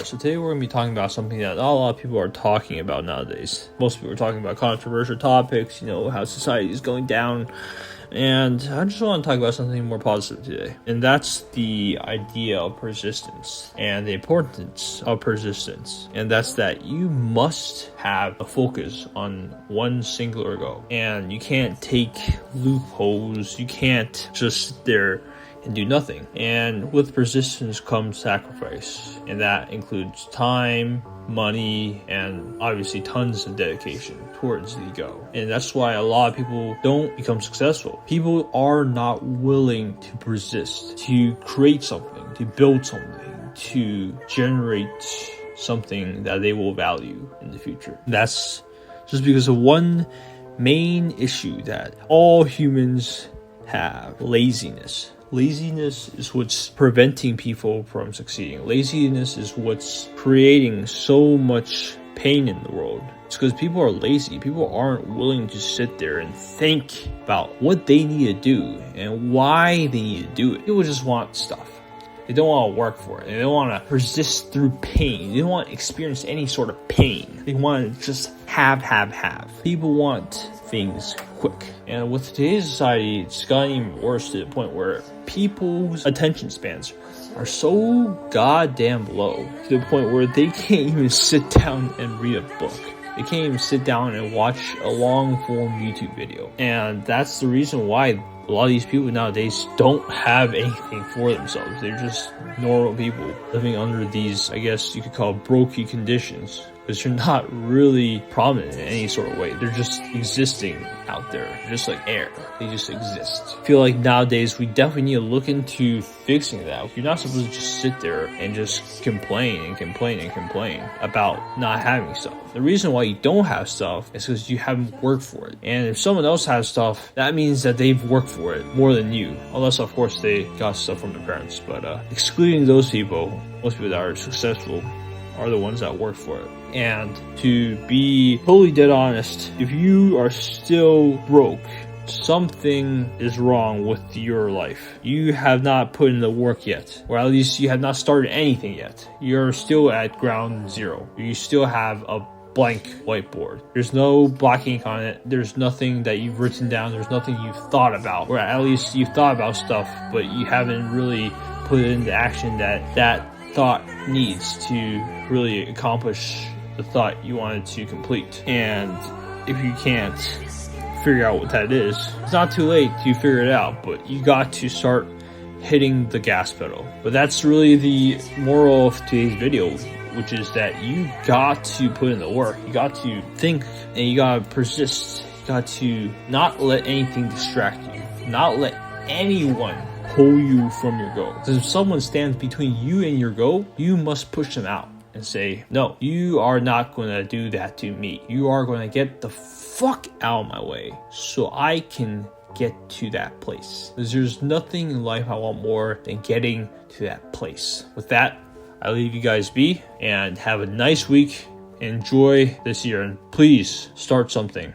So today we're going to be talking about something that not a lot of people are talking about nowadays. Most people are talking about controversial topics, how society is going down. And I just want to talk about something more positive today. And that's the idea of persistence and the importance of persistence. And that's that you must have a focus on one singular goal. And you can't take loopholes. You can't just sit there and do nothing. And with persistence comes sacrifice, and that includes time, money, and obviously tons of dedication towards the goal. And that's why a lot of people don't become successful. People are not willing to persist, to create something, to build something, to generate something that they will value in the future. That's just because of one main issue that all humans have: laziness. Laziness is what's preventing people from succeeding. Laziness is what's creating so much pain in the world. It's because people are lazy. People aren't willing to sit there and think about what they need to do and why they need to do it. People just want stuff. They don't want to work for it. They don't want to persist through pain. They don't want to experience any sort of pain. They want to just have. People want things quick. And with today's society, it's gotten even worse to the point where people's attention spans are so goddamn low, to the point where they can't even sit down and read a book. They can't even sit down and watch a long form YouTube video. And that's the reason why a lot of these people nowadays don't have anything for themselves. They're just normal people living under these, I guess you could call, brokey conditions, because they're not really prominent in any sort of way. They're just existing out there, just like air. They just exist. I feel like nowadays we definitely need to look into fixing that. You're not supposed to just sit there and just complain about not having stuff. The reason why you don't have stuff is because you haven't worked for it. And if someone else has stuff, that means that they've worked for it more than you. Unless, of course, they got stuff from their parents. But excluding those people, most people that are successful are the ones that work for it. And to be totally dead honest, if you are still broke, something is wrong with your life. You have not put in the work yet, or at least you have not started anything yet. You're still at ground zero. You still have a blank whiteboard. There's no black ink on it. There's nothing that you've written down. There's nothing you've thought about, or at least you've thought about stuff, but you haven't really put it into action that thought needs to really accomplish the thought you wanted to complete. And if you can't figure out what that is, it's not too late to figure it out, but you got to start hitting the gas pedal. But that's really the moral of today's video, which is that you got to put in the work. You got to think, and you got to persist. You got to not let anything distract you, not let anyone pull you from your goal. Because if someone stands between you and your goal, you must push them out and say, no, you are not going to do that to me. You are going to get the fuck out of my way so I can get to that place. Because there's nothing in life I want more than getting to that place. With that, I leave you guys be and have a nice week. Enjoy this year, and please start something.